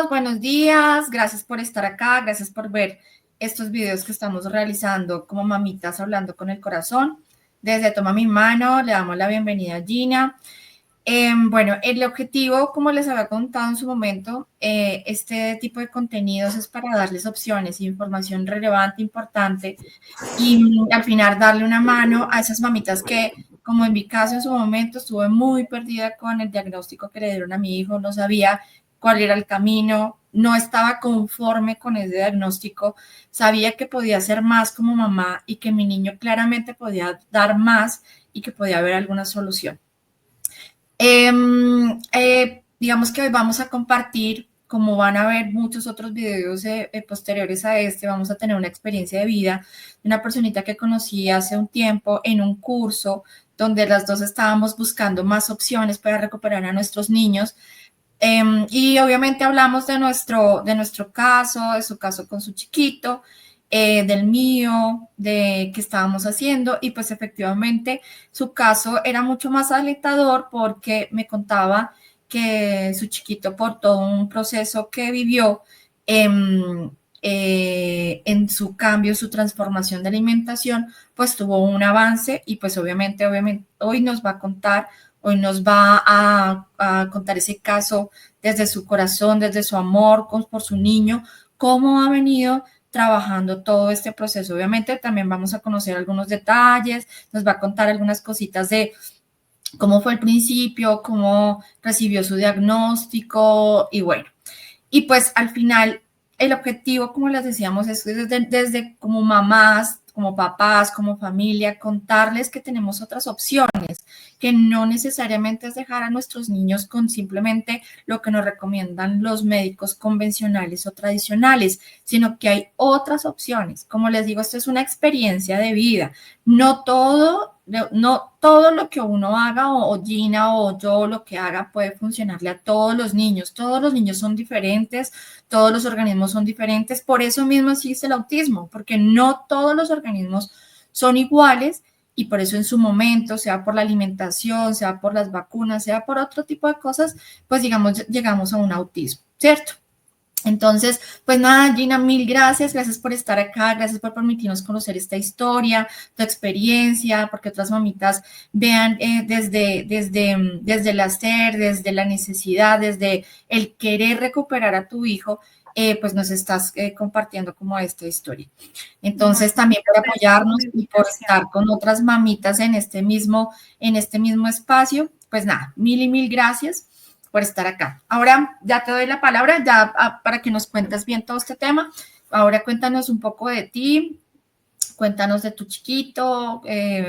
Buenos días, gracias por estar acá, gracias por ver estos videos que estamos realizando como mamitas hablando con el corazón. Desde Toma mi mano, le damos la bienvenida a Gina. Bueno, el objetivo, como les había contado en su momento, este tipo de contenidos es para darles opciones, información relevante, importante y al final darle una mano a esas mamitas que, como en mi caso en su momento, estuve muy perdida con el diagnóstico que le dieron a mi hijo, no sabía cuál era el camino, no estaba conforme con ese diagnóstico, sabía que podía hacer más como mamá y que mi niño claramente podía dar más y que podía haber alguna solución. Digamos que hoy vamos a compartir, como van a ver muchos otros videos posteriores a este, vamos a tener una experiencia de vida de una personita que conocí hace un tiempo en un curso donde las dos estábamos buscando más opciones para recuperar a nuestros niños. Y obviamente hablamos de nuestro caso, de su caso con su chiquito, del mío, de qué estábamos haciendo y pues efectivamente su caso era mucho más alentador porque me contaba que su chiquito por todo un proceso que vivió en su cambio, su transformación de alimentación, pues tuvo un avance y pues obviamente hoy nos va a contar, hoy nos va a contar ese caso desde su corazón, desde su amor por su niño, cómo ha venido trabajando todo este proceso. Obviamente también vamos a conocer algunos detalles, nos va a contar algunas cositas de cómo fue el principio, cómo recibió su diagnóstico y bueno. Y pues al final el objetivo, como les decíamos, es desde como mamás, como papás, como familia, contarles que tenemos otras opciones, que no necesariamente es dejar a nuestros niños con simplemente lo que nos recomiendan los médicos convencionales o tradicionales, sino que hay otras opciones. Como les digo, esto es una experiencia de vida. No todo lo que uno haga o Gina o yo lo que haga puede funcionarle a todos los niños. Todos los niños son diferentes, todos los organismos son diferentes. Por eso mismo existe el autismo, porque no todos los organismos son iguales y por eso en su momento, sea por la alimentación, sea por las vacunas, sea por otro tipo de cosas, pues digamos, llegamos a un autismo, ¿cierto? Entonces, pues nada, Gina, mil gracias, gracias por estar acá, gracias por permitirnos conocer esta historia, tu experiencia, porque otras mamitas vean desde el hacer, desde la necesidad, desde el querer recuperar a tu hijo, pues nos estás compartiendo como esta historia. No, Entonces, también por gracias por apoyarnos la y por invitación. estar con otras mamitas en este mismo espacio, pues nada, mil y mil gracias por estar acá. Ahora ya te doy la palabra ya para que nos cuentes bien todo este tema. Ahora cuéntanos un poco de ti, cuéntanos de tu chiquito,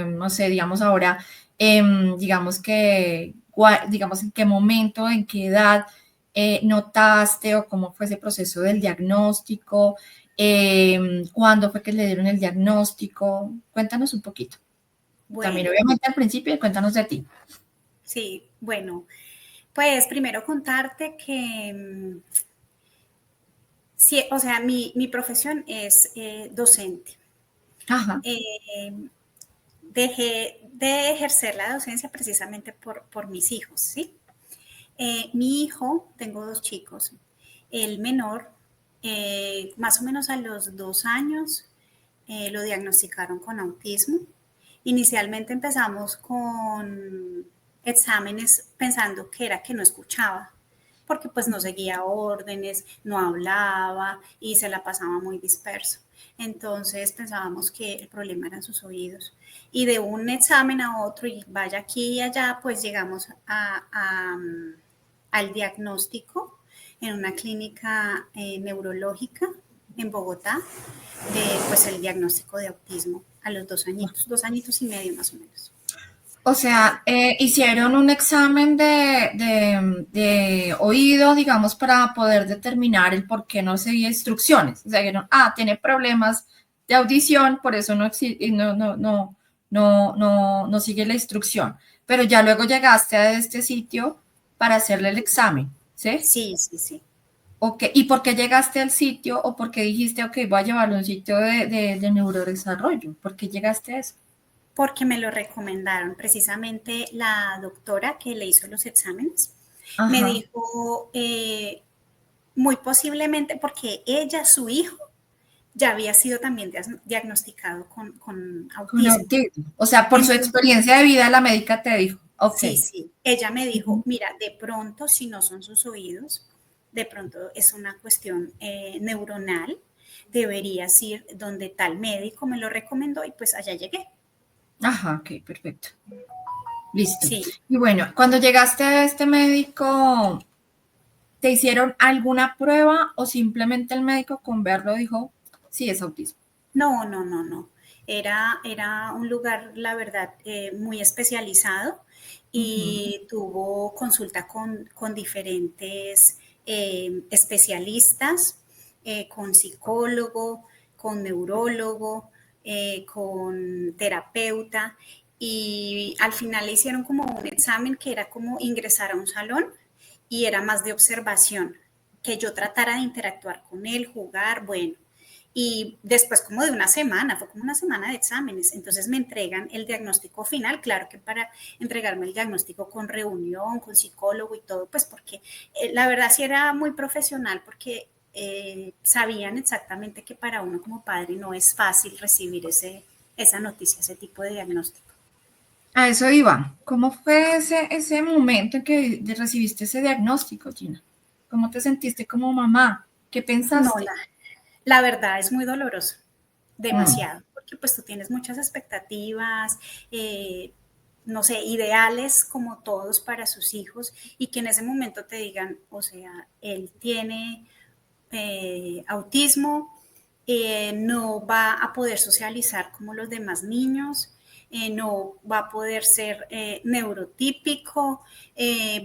no sé, digamos ahora, digamos en qué momento, en qué edad notaste o cómo fue ese proceso del diagnóstico, cuándo fue que le dieron el diagnóstico, cuéntanos un poquito. También Bueno, obviamente al principio cuéntanos de ti. sí, bueno, pues primero contarte que, sí, o sea, mi profesión es docente. Ajá. Eh, Dejé de ejercer la docencia precisamente por mis hijos, ¿sí? Mi hijo, tengo dos chicos, el menor, más o menos a los 2 años, lo diagnosticaron con autismo. Inicialmente empezamos con exámenes pensando que era que no escuchaba, porque pues no seguía órdenes, no hablaba y se la pasaba muy disperso. Entonces pensábamos que el problema eran sus oídos. Y de un examen a otro y vaya aquí y allá, pues llegamos al diagnóstico en una clínica neurológica en Bogotá, pues el diagnóstico de autismo a los 2 añitos y medio más o menos. O sea, hicieron un examen de oído, digamos, para poder determinar el por qué no seguía instrucciones. O sea, dijeron, tiene problemas de audición, por eso no sigue la instrucción. Pero ya luego llegaste a este sitio para hacerle el examen, ¿sí? Sí, sí, sí. Ok, ¿y por qué llegaste al sitio o por qué dijiste, ok, voy a llevarlo a un sitio de neurodesarrollo? ¿Por qué llegaste a eso? Porque me lo recomendaron. Precisamente la doctora que le hizo los exámenes me Ajá. dijo, muy posiblemente porque ella, su hijo, ya había sido también diagnosticado con Con autismo. autismo. O sea, por su Entonces, experiencia de vida, la médica te dijo, ok. sí, sí, ella me dijo, Ujú. mira, de pronto si no son sus oídos, de pronto es una cuestión neuronal, deberías ir donde tal médico me lo recomendó y pues allá llegué. Ajá, ok, perfecto. Listo. Sí, Y bueno, cuando llegaste a este médico, ¿te hicieron alguna prueba o simplemente el médico con verlo dijo, sí, es autismo? no, no, no, no. Era un lugar, la verdad, muy especializado Ujú. y tuvo consulta con diferentes especialistas, con psicólogo, con neurólogo, con terapeuta y al final le hicieron como un examen que era como ingresar a un salón y era más de observación, que yo tratara de interactuar con él, jugar, bueno. Y después como de una semana, fue como una semana de exámenes, entonces me entregan el diagnóstico final, claro que para entregarme el diagnóstico con reunión, con psicólogo y todo, pues porque la verdad sí era muy profesional porque sabían exactamente que para uno como padre no es fácil recibir esa noticia, ese tipo de diagnóstico. A eso iba. ¿Cómo fue ese momento en que recibiste ese diagnóstico, Gina? ¿Cómo te sentiste como mamá? ¿Qué No, pensaste? la verdad es muy doloroso, Mm, demasiado, porque pues tú tienes muchas expectativas, eh, no sé, ideales como todos para sus hijos y que en ese momento te digan, o sea, él tiene autismo, no va a poder socializar como los demás niños, no va a poder ser neurotípico,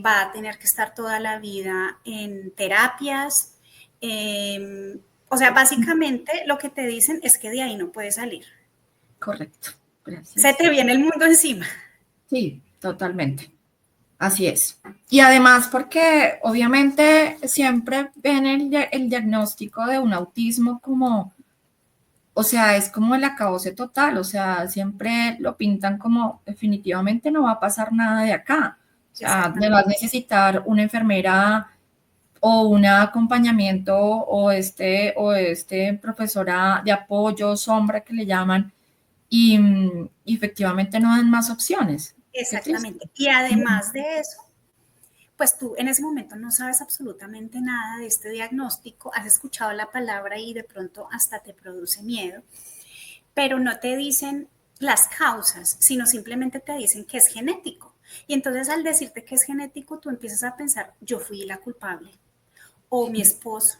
va a tener que estar toda la vida en terapias. O sea, básicamente lo que te dicen es que de ahí no puedes salir. correcto. Se Gracias. te viene el mundo encima. Sí, totalmente. Así es. Y además porque obviamente siempre ven el diagnóstico de un autismo como, o sea, es como el acabose total, o sea, siempre lo pintan como definitivamente no va a pasar nada de acá. O sea, me vas a Exactamente. necesitar una enfermera o un acompañamiento o este profesora de apoyo, sombra que le llaman, y efectivamente no dan más opciones. Qué triste. Exactamente. Y además de eso, pues tú en ese momento no sabes absolutamente nada de este diagnóstico, has escuchado la palabra y de pronto hasta te produce miedo, pero no te dicen las causas, sino simplemente te dicen que es genético. Y entonces al decirte que es genético, tú empiezas a pensar, yo fui la culpable, o mi esposo,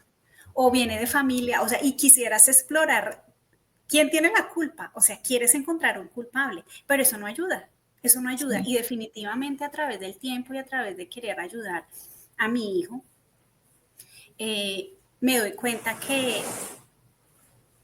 o viene de familia, o sea, y quisieras explorar quién tiene la culpa, o sea, quieres encontrar un culpable, pero eso no ayuda, eso no ayuda. Sí, Y definitivamente a través del tiempo y a través de querer ayudar a mi hijo, me doy cuenta que,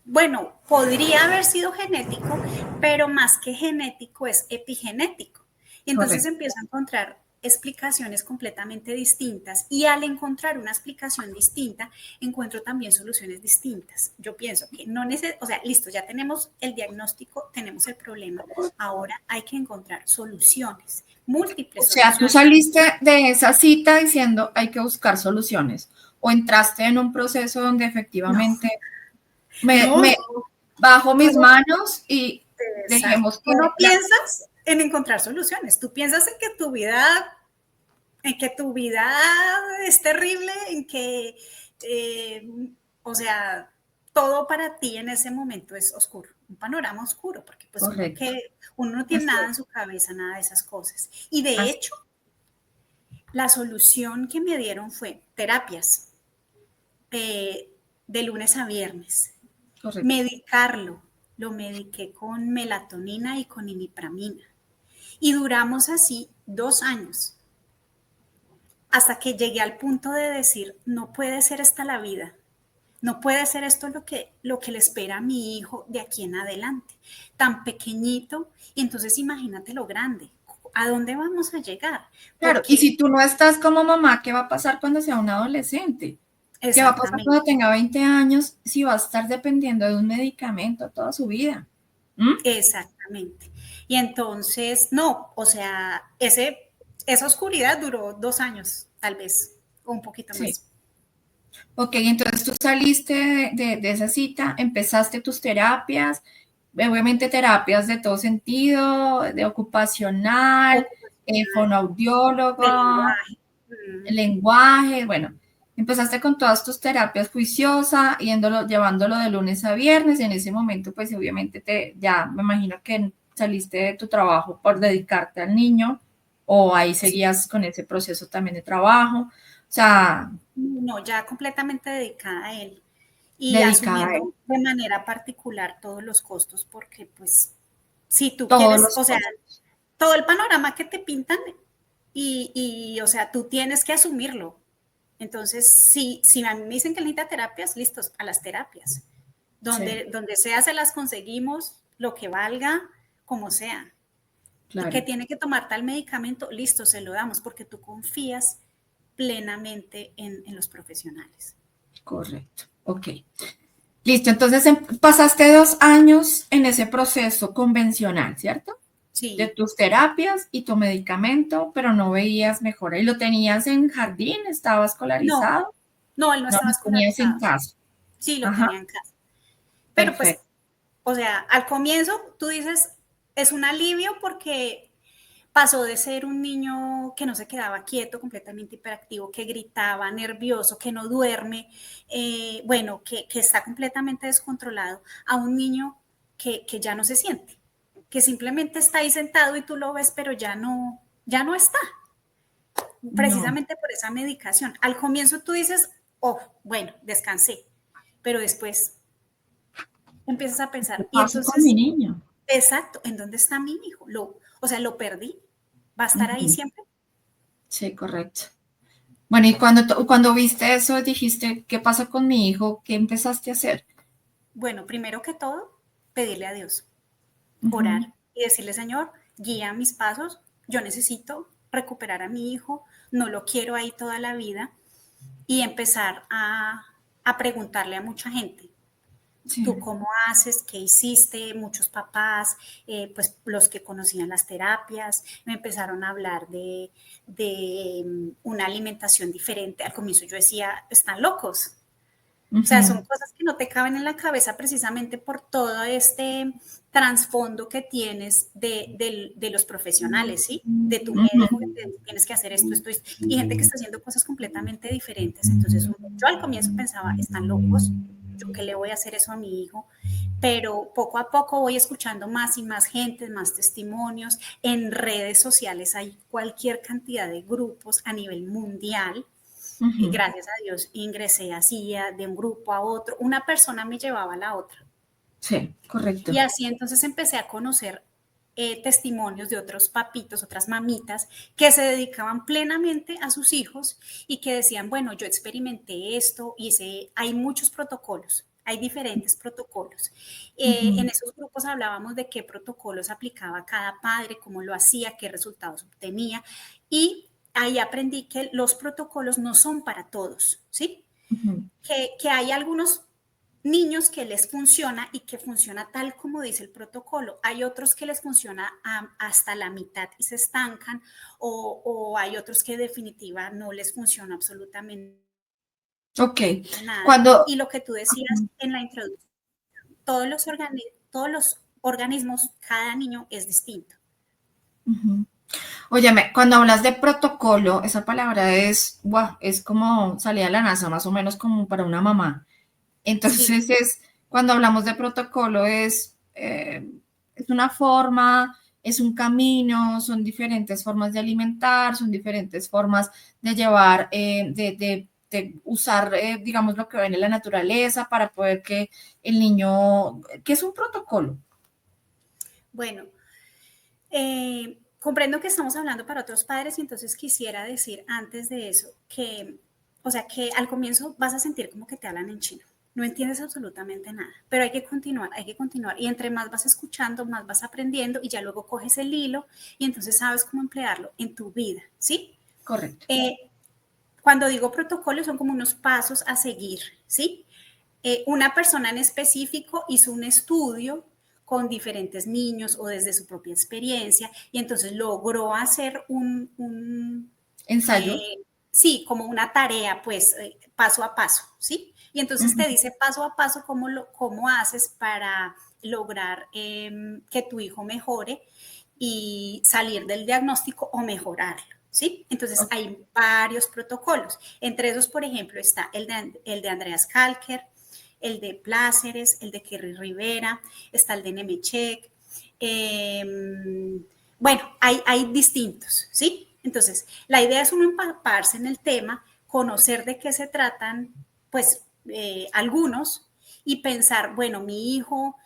bueno, podría haber sido genético, pero más que genético es epigenético. Y entonces correcto. empiezo a encontrar explicaciones completamente distintas y al encontrar una explicación distinta encuentro también soluciones distintas. Yo pienso que no o sea, listo, ya tenemos el diagnóstico, tenemos el problema, ahora hay que encontrar soluciones, O múltiples sea, tú soluciones. saliste de esa cita diciendo hay que buscar soluciones o entraste en un proceso donde No, efectivamente no, me bajo tú mis no, manos y exacto, dejemos tú que no piensas en encontrar soluciones, tú piensas en que tu vida es terrible, en que, eh, o sea, todo para ti en ese momento es oscuro, un panorama oscuro, porque pues correcto. uno no tiene Así nada en es. su cabeza, nada de esas cosas. Y de Así, hecho, la solución que me dieron fue terapias de lunes a viernes, correcto. medicarlo, lo mediqué con melatonina y con imipramina. Y duramos así 2 años hasta que llegué al punto de decir, no puede ser esta la vida, no puede ser esto lo que le espera a mi hijo de aquí en adelante, tan pequeñito, y entonces imagínate lo grande, ¿a dónde vamos a llegar? Claro, y Porque si tú no estás como mamá, ¿qué va a pasar cuando sea un adolescente? ¿Qué va a pasar exactamente, cuando tenga 20 años si va a estar dependiendo de un medicamento toda su vida? ¿Mm? exactamente. Y entonces, no, o sea, esa oscuridad duró 2 años, tal vez, o un poquito Sí. más. Ok, entonces tú saliste de esa cita, empezaste tus terapias, obviamente terapias de todo sentido, de ocupacional, Ocupacional, de fonoaudióloga, lenguaje. lenguaje, bueno, empezaste con todas tus terapias juiciosa, llevándolo de lunes a viernes, y en ese momento, pues obviamente ya me imagino que saliste de tu trabajo por dedicarte al niño, o ahí Sí. seguías con ese proceso también de trabajo, o sea, No, ya completamente dedicada a él y dedicada a él, asumiendo de manera particular todos los costos, porque pues si tú todos quieres, los o sea, costos. todo el panorama que te pintan o sea, tú tienes que asumirlo. Entonces, si a mí me dicen que necesita terapias, listos, a las terapias. Sí, Donde sea, se las conseguimos, lo que valga, como sea. Y que claro, tiene que tomar tal medicamento, listo, se lo damos, porque tú confías plenamente en los profesionales. correcto. Ok. Listo, entonces pasaste 2 años en ese proceso convencional, ¿cierto? De Sí, tus terapias y tu medicamento, pero no veías mejora. ¿Y lo tenías en jardín? ¿Estaba no, escolarizado? no, él no No, estaba lo tenías en escolarizado. casa. Sí, lo Ajá, tenía en casa. Pero pues, perfecto. o sea, al comienzo tú dices, es un alivio porque pasó de ser un niño que no se quedaba quieto, completamente hiperactivo, que gritaba, nervioso, que no duerme, bueno, que está completamente descontrolado, a un niño que ya no se siente, que simplemente está ahí sentado y tú lo ves, pero ya no está, No, precisamente por esa medicación. Al comienzo tú dices, oh, bueno, descansé, pero después empiezas a ¿qué pensar, y pasó con mi entonces, niño? exacto, ¿en dónde está mi hijo? O sea, lo perdí, va a estar ahí Ujú, siempre. sí, correcto. Bueno, y cuando viste eso, dijiste, ¿qué pasa con mi hijo? ¿Qué empezaste a hacer? Bueno, primero que todo, pedirle a Dios, Ujú, orar y decirle, Señor, guía mis pasos, yo necesito recuperar a mi hijo, no lo quiero ahí toda la vida, y empezar a preguntarle a mucha gente, sí. ¿tú cómo haces? ¿Qué hiciste? Muchos papás, pues los que conocían las terapias, me empezaron a hablar de una alimentación diferente. Al comienzo yo decía, están locos. O sea, son Ujú, cosas que no te caben en la cabeza precisamente por todo este trasfondo que tienes de los profesionales, ¿sí? De tu médico que ujú. tienes que hacer esto, y gente que está haciendo cosas completamente diferentes. Entonces, yo al comienzo pensaba, están locos, yo qué le voy a hacer eso a mi hijo, pero poco a poco voy escuchando más y más gente, más testimonios. En redes sociales hay cualquier cantidad de grupos a nivel mundial. Ujú. Gracias a Dios ingresé así de un grupo a otro, una persona me llevaba a la otra. Sí, correcto. Y así entonces empecé a conocer testimonios de otros papitos, otras mamitas que se dedicaban plenamente a sus hijos y que decían, bueno, yo experimenté esto, hay muchos protocolos, hay diferentes protocolos. Ujú. En esos grupos hablábamos de qué protocolos aplicaba cada padre, cómo lo hacía, qué resultados obtenía, y ahí aprendí que los protocolos no son para todos, ¿sí? Ujú. Que hay algunos niños que les funciona y que funciona tal como dice el protocolo. Hay otros que les funciona hasta la mitad y se estancan, o hay otros que definitiva no les funciona absolutamente Ok. nada. Cuando, Y lo que tú decías en la introducción, todos los organismos, cada niño es distinto. ujú. Óyeme, cuando hablas de protocolo, esa palabra es, guau, es como salida de la NASA, más o menos como para una mamá. Sí, Entonces cuando hablamos de protocolo es una forma, es un camino, son diferentes formas de alimentar, son diferentes formas de llevar, de usar, digamos, lo que ven en la naturaleza para poder que el niño, que es un protocolo. bueno, comprendo que estamos hablando para otros padres y entonces quisiera decir antes de eso que, o sea, que al comienzo vas a sentir como que te hablan en chino. No entiendes absolutamente nada, pero hay que continuar, hay que continuar. Y entre más vas escuchando, más vas aprendiendo y ya luego coges el hilo y entonces sabes cómo emplearlo en tu vida, ¿sí? Correcto. Eh, Cuando digo protocolo son como unos pasos a seguir, ¿sí? Una persona en específico hizo un estudio con diferentes niños o desde su propia experiencia y entonces logró hacer Ensayo. sí, como una tarea, pues paso a paso, ¿sí? Y entonces te Ujú. dice paso a paso cómo haces para lograr que tu hijo mejore y salir del diagnóstico o mejorarlo, ¿sí? Entonces Ok. hay varios protocolos. Entre esos, por ejemplo, está el de Andreas Kalker, el de Pláceres, el de Kerry Rivera, está el de Nemechek. Bueno, hay distintos, ¿sí? Entonces, la idea es uno empaparse en el tema, conocer de qué se tratan, pues, algunos, y pensar, bueno, mi hijo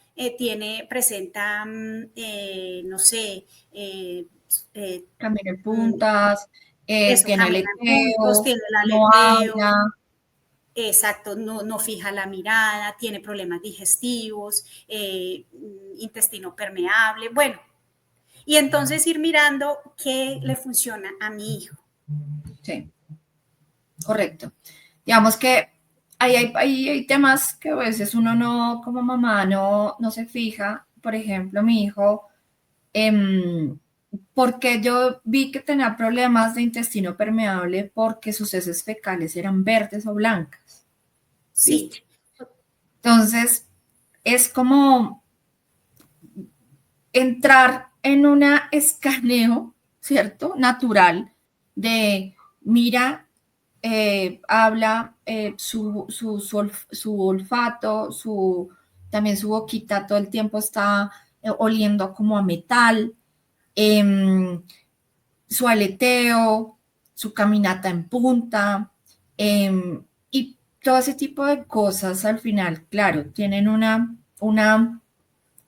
presenta, no sé, Camina en mm, puntas, eso, tiene camina en puntos, aleteo, tiene el no aleteo, habla. exacto, no fija la mirada, tiene problemas digestivos, intestino permeable, bueno, y entonces ir mirando qué le funciona a mi hijo. Sí, correcto. Digamos que hay temas que a veces uno no, como mamá, no se fija. Por ejemplo, mi hijo, porque yo vi que tenía problemas de intestino permeable porque sus heces fecales eran verdes o blancas, Sí, ¿viste? Entonces, es como entrar en un escaneo, ¿cierto? Natural de, mira, habla, su olfato, también su boquita todo el tiempo está oliendo como a metal, eh, su aleteo, su caminata en punta, y todo ese tipo de cosas al final, claro, tienen una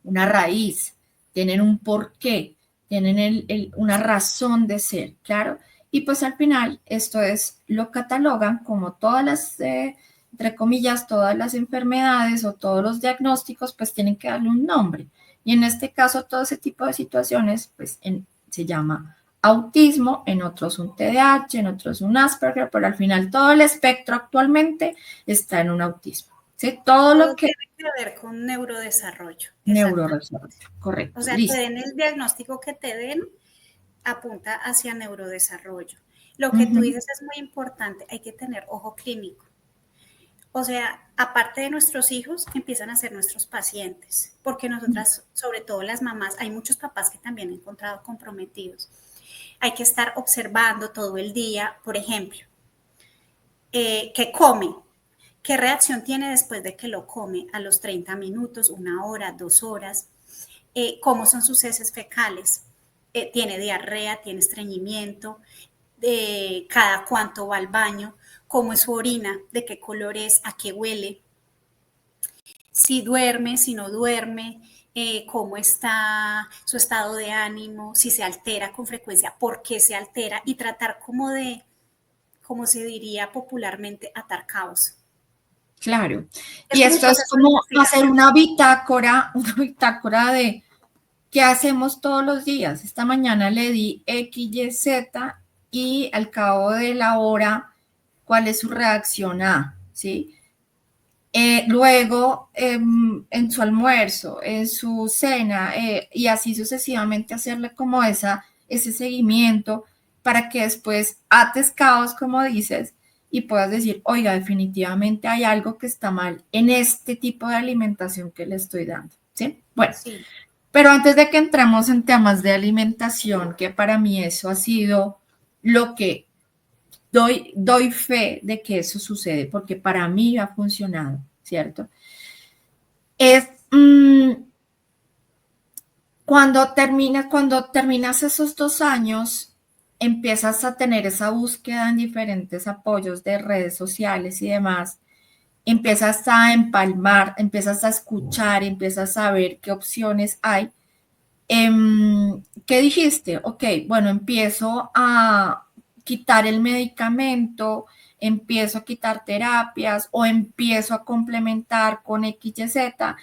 raíz, tienen un porqué, tienen una razón de ser, claro. Y pues al final esto es, lo catalogan como todas las, entre comillas, todas las enfermedades o todos los diagnósticos, pues tienen que darle un nombre. Y en este caso, todo ese tipo de situaciones, pues se llama autismo, en otros un TDAH, en otros un Asperger, pero al final todo el espectro actualmente está en un autismo. ¿Sí? Todo lo todo que tiene que ver con neurodesarrollo, exactamente. neurodesarrollo, O correcto, sea, te listo. den el diagnóstico que te den, apunta hacia neurodesarrollo. Lo que tú Ujú. dices es muy importante, hay que tener ojo clínico. O sea, aparte de nuestros hijos, empiezan a ser nuestros pacientes, porque nosotras, sobre todo las mamás, hay muchos papás que también he encontrado comprometidos. Hay que estar observando todo el día, por ejemplo, qué come, qué reacción tiene después de que lo come a los 30 minutos, una hora, 2 horas, cómo son sus heces fecales, tiene diarrea, tiene estreñimiento, cada cuánto va al baño, cómo es su orina, de qué color es, a qué huele, si duerme, si no duerme, cómo está su estado de ánimo, si se altera con frecuencia, por qué se altera y tratar como de, como se diría popularmente, atar cabos. Claro. Es Y como un esto es proceso de como hacer investigación. una bitácora de qué hacemos todos los días. Esta mañana le di X, Y, Z y al cabo de la hora, ¿cuál es su reacción A? ¿Sí? Luego, en su almuerzo, en su cena, y así sucesivamente hacerle como ese seguimiento para que después ates cabos, como dices, y puedas decir, oiga, definitivamente hay algo que está mal en este tipo de alimentación que le estoy dando. ¿Sí? Bueno, Sí, pero antes de que entremos en temas de alimentación, que para mí eso ha sido lo que doy fe de que eso sucede, porque para mí ha funcionado, ¿cierto? Es cuando terminas esos 2 años, empiezas a tener esa búsqueda en diferentes apoyos de redes sociales y demás, empiezas a empalmar, empiezas a escuchar, empiezas a ver qué opciones hay. ¿Qué dijiste? Ok, bueno, empiezo a quitar el medicamento, empiezo a quitar terapias o empiezo a complementar con X, Y, Z.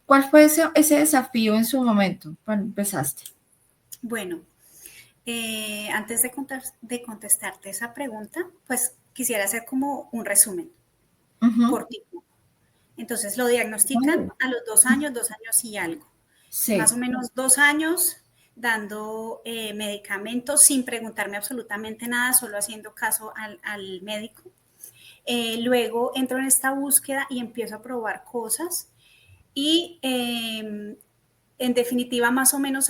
¿Cuál fue ese desafío en su momento cuando empezaste? bueno, antes de contestarte esa pregunta, pues quisiera hacer como un resumen Ujú. cortito. Entonces lo diagnostican Oh, a los 2 años y algo. Más o sí, menos 2 años dando medicamentos sin preguntarme absolutamente nada, solo haciendo caso al médico. Luego entro en esta búsqueda y empiezo a probar cosas y en definitiva más o menos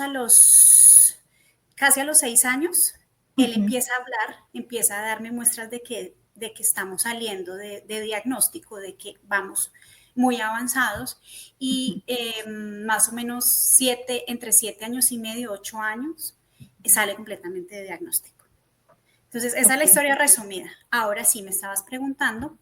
casi a los 6 años, él empieza a hablar, empieza a darme muestras de que estamos saliendo de diagnóstico, de que vamos muy avanzados y más o menos entre 7 años y medio, 8 años, sale completamente de diagnóstico. Entonces, esa es la historia resumida. Ahora sí, me estabas preguntando.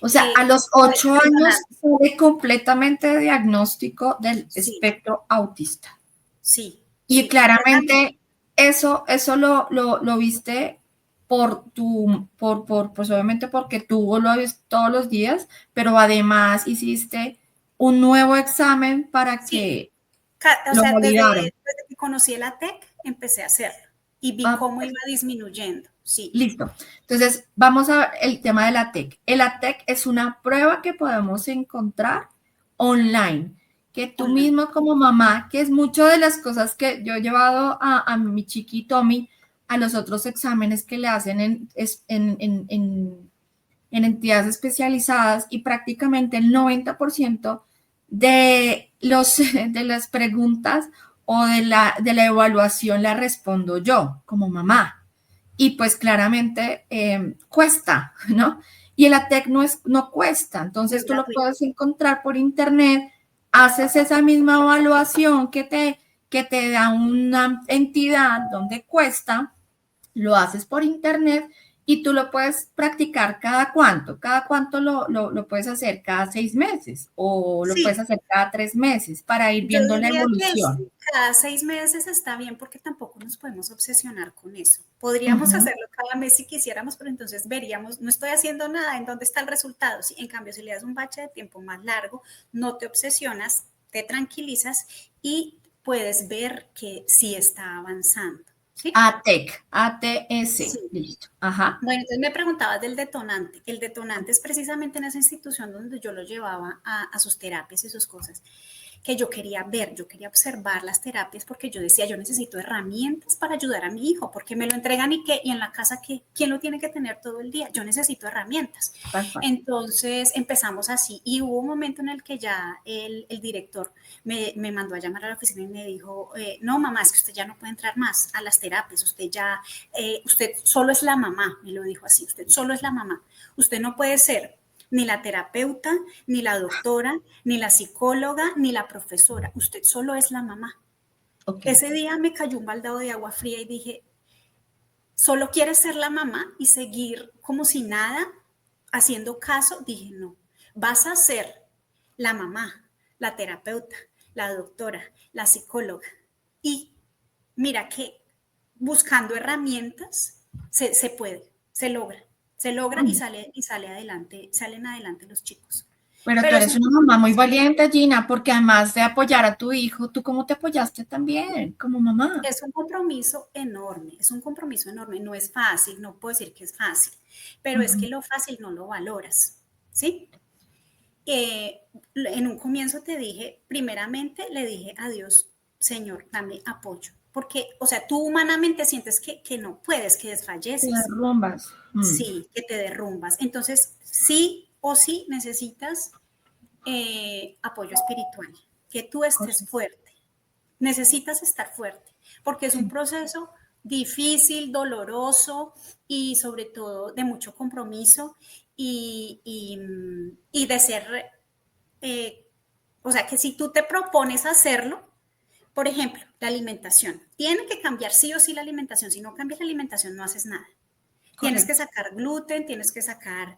O sea, a los 8 años sale completamente de diagnóstico del espectro autista. Sí. Y claramente eso lo viste pues obviamente porque tú lo ves todos los días, pero además hiciste un nuevo examen para que lo validaran. Desde que conocí el ATEC, empecé a hacerlo y vi cómo iba disminuyendo. Sí. Listo. Entonces, vamos a ver el tema del ATEC. El ATEC es una prueba que podemos encontrar online, que tú mismo como mamá, que es mucho de las cosas que yo he llevado a mi chiquito, a los otros exámenes que le hacen en entidades especializadas y prácticamente el 90% de las preguntas o de la evaluación la respondo yo como mamá. Y pues claramente cuesta, ¿no? Y el ATEC no cuesta, entonces tú lo puedes encontrar por internet, haces esa misma evaluación que te da una entidad donde cuesta, lo haces por internet y tú lo puedes practicar cada cuánto lo puedes hacer, cada 6 meses o lo puedes hacer cada 3 meses para ir viendo la evolución. Cada 6 meses está bien porque tampoco nos podemos obsesionar con eso. Podríamos hacerlo cada mes si quisiéramos, pero entonces veríamos, no estoy haciendo nada, ¿en dónde está el resultado? Sí, en cambio, si le das un bache de tiempo más largo, no te obsesionas, te tranquilizas y puedes ver que sí está avanzando. ¿Sí? ATEC, ATS, sí. Listo. Ajá. Bueno, entonces me preguntabas del detonante. El detonante es precisamente en esa institución donde yo lo llevaba a sus terapias y sus cosas, que yo quería ver, yo quería observar las terapias porque yo decía, yo necesito herramientas para ayudar a mi hijo, porque me lo entregan y en la casa, ¿quién lo tiene que tener todo el día? Yo necesito herramientas. Entonces empezamos así y hubo un momento en el que ya el director me mandó a llamar a la oficina y me dijo, no mamá, es que usted ya no puede entrar más a las terapias, usted solo es la mamá, me lo dijo así, usted solo es la mamá, usted no puede ser ni la terapeuta, ni la doctora, ni la psicóloga, ni la profesora. Usted solo es la mamá. Ese día me cayó un baldado de agua fría y dije, ¿solo quieres ser la mamá y seguir como si nada, haciendo caso? Dije, no, vas a ser la mamá, la terapeuta, la doctora, la psicóloga. Y mira que buscando herramientas se puede, se logra y salen adelante los chicos. Pero tú eres una mamá muy valiente, Gina, porque además de apoyar a tu hijo, ¿tú cómo te apoyaste también como mamá? Es un compromiso enorme, no es fácil, no puedo decir que es fácil, pero es que lo fácil no lo valoras, ¿sí? En un comienzo primeramente le dije a Dios, Señor, dame apoyo. Porque, o sea, tú humanamente sientes que no puedes, que desfalleces. Te derrumbas. Sí, que te derrumbas. Entonces, sí o sí necesitas apoyo espiritual, que tú estés fuerte. Necesitas estar fuerte, porque es un proceso difícil, doloroso y sobre todo de mucho compromiso y de ser, o sea, que si tú te propones hacerlo, por ejemplo, la alimentación. Tiene que cambiar sí o sí la alimentación. Si no cambias la alimentación, no haces nada. Correcto. Tienes que sacar gluten, tienes que sacar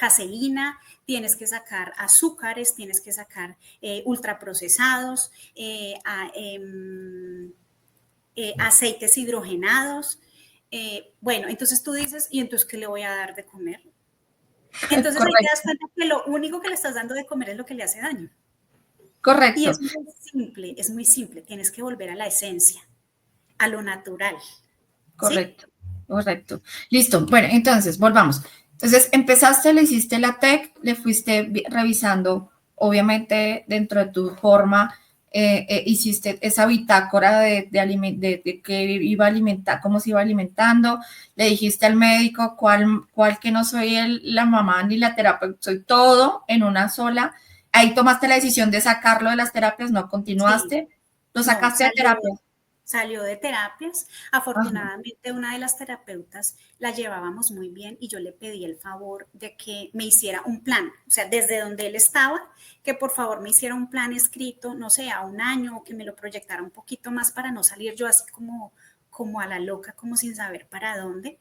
caseína, tienes que sacar azúcares, tienes que sacar ultraprocesados, aceites hidrogenados. Bueno, entonces tú dices, ¿y entonces qué le voy a dar de comer? Entonces ahí te das cuenta que lo único que le estás dando de comer es lo que le hace daño. Correcto. Y es muy simple, tienes que volver a la esencia, a lo natural. Correcto, ¿sí? Correcto. Listo, bueno, entonces, volvamos. Entonces, empezaste, le hiciste la TEC, le fuiste revisando, obviamente, dentro de tu forma hiciste esa bitácora de que iba a alimentar, cómo se iba alimentando, le dijiste al médico cuál que no soy la mamá ni la terapeuta, soy todo en una sola. Ahí tomaste la decisión de sacarlo de las terapias, no Sí, continuaste, lo no, sacaste de terapia. salió de terapias. Ajá, Afortunadamente, una de las terapeutas la llevábamos muy bien y yo le pedí el favor de que me hiciera un plan, o sea, desde donde él estaba, que por favor me hiciera un plan escrito, no sé, a un año o que me lo proyectara un poquito más para no salir yo así como a la loca, como sin saber para dónde.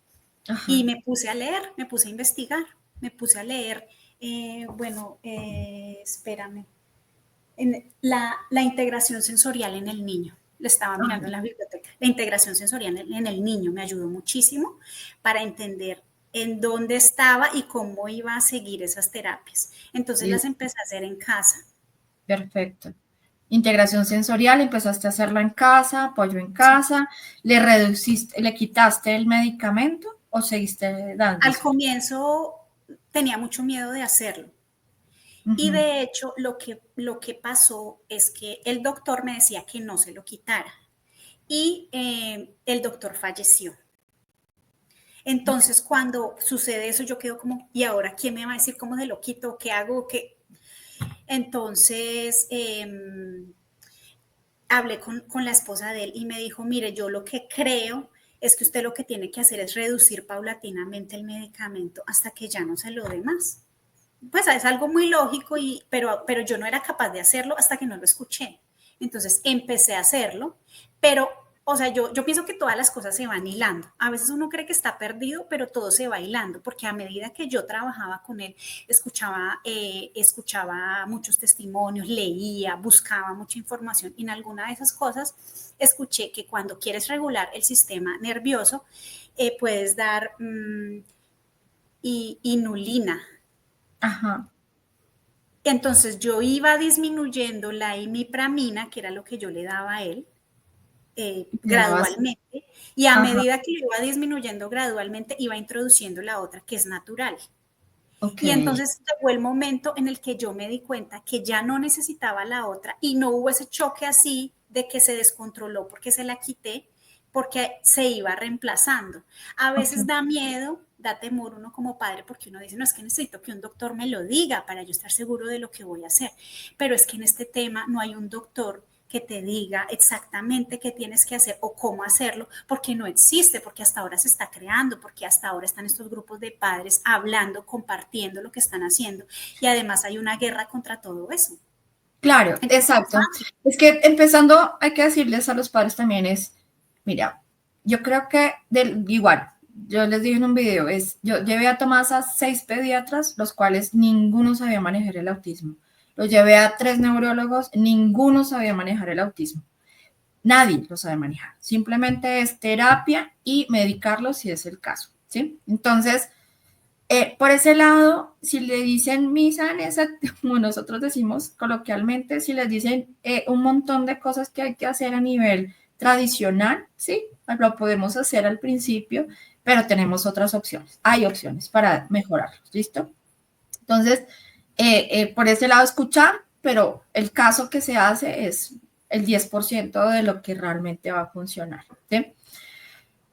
Y ajá. me puse a leer, me puse a investigar, me puse a leer, espérame, en la integración sensorial en el niño. Lo estaba mirando en la biblioteca. La integración sensorial en el niño me ayudó muchísimo para entender en dónde estaba y cómo iba a seguir esas terapias. Entonces las Listo, empecé a hacer en casa. perfecto. Integración sensorial, empezaste a hacerla en casa, apoyo en Sí. casa, le reduciste, le quitaste el medicamento o seguiste Al dándoselo. comienzo tenía mucho miedo de hacerlo. Y Ujú. de hecho, lo que pasó es que el doctor me decía que no se lo quitara. Y el doctor falleció. Ok. Entonces, cuando sucede eso, yo quedo como, ¿y ahora quién me va a decir cómo se lo quito? ¿Qué hago? ¿Qué? Entonces, hablé con la esposa de él y me dijo, mire, yo lo que creo es que usted lo que tiene que hacer es reducir paulatinamente el medicamento hasta que ya no se lo dé más. Pues es algo muy lógico, pero yo no era capaz de hacerlo hasta que no lo escuché. Entonces empecé a hacerlo, pero, o sea, yo pienso que todas las cosas se van hilando. A veces uno cree que está perdido, pero todo se va hilando, porque a medida que yo trabajaba con él, escuchaba muchos testimonios, leía, buscaba mucha información y en alguna de esas cosas escuché que cuando quieres regular el sistema nervioso, puedes dar inulina. Ajá. Entonces yo iba disminuyendo la imipramina, que era lo que yo le daba a él, Le dabas. gradualmente, y a Ajá. medida que iba disminuyendo gradualmente, iba introduciendo la otra, que es natural. Ok. Y entonces llegó el momento en el que yo me di cuenta que ya no necesitaba la otra y no hubo ese choque así de que se descontroló porque se la quité, porque se iba reemplazando. A Ok. veces da miedo, da temor uno como padre porque uno dice, no, es que necesito que un doctor me lo diga para yo estar seguro de lo que voy a hacer. Pero es que en este tema no hay un doctor que te diga exactamente qué tienes que hacer o cómo hacerlo, porque no existe, porque hasta ahora se está creando, porque hasta ahora están estos grupos de padres hablando, compartiendo lo que están haciendo y además hay una guerra contra todo eso. Claro, Entonces, exacto. Es que empezando, hay que decirles a los padres también es, mira, yo creo que igual, yo les dije en un video, yo llevé a Tomás a 6 pediatras, los cuales ninguno sabía manejar el autismo. Lo llevé a 3 neurólogos, ninguno sabía manejar el autismo. Nadie lo sabe manejar. Simplemente es terapia y medicarlo si es el caso, ¿sí? Entonces, por ese lado, si le dicen misa en esa, como nosotros decimos coloquialmente, si les dicen un montón de cosas que hay que hacer a nivel tradicional, sí, lo podemos hacer al principio, pero tenemos otras opciones. Hay opciones para mejorarlos, ¿listo? Entonces, por ese lado escuchar, pero el caso que se hace es el 10% de lo que realmente va a funcionar, ¿sí?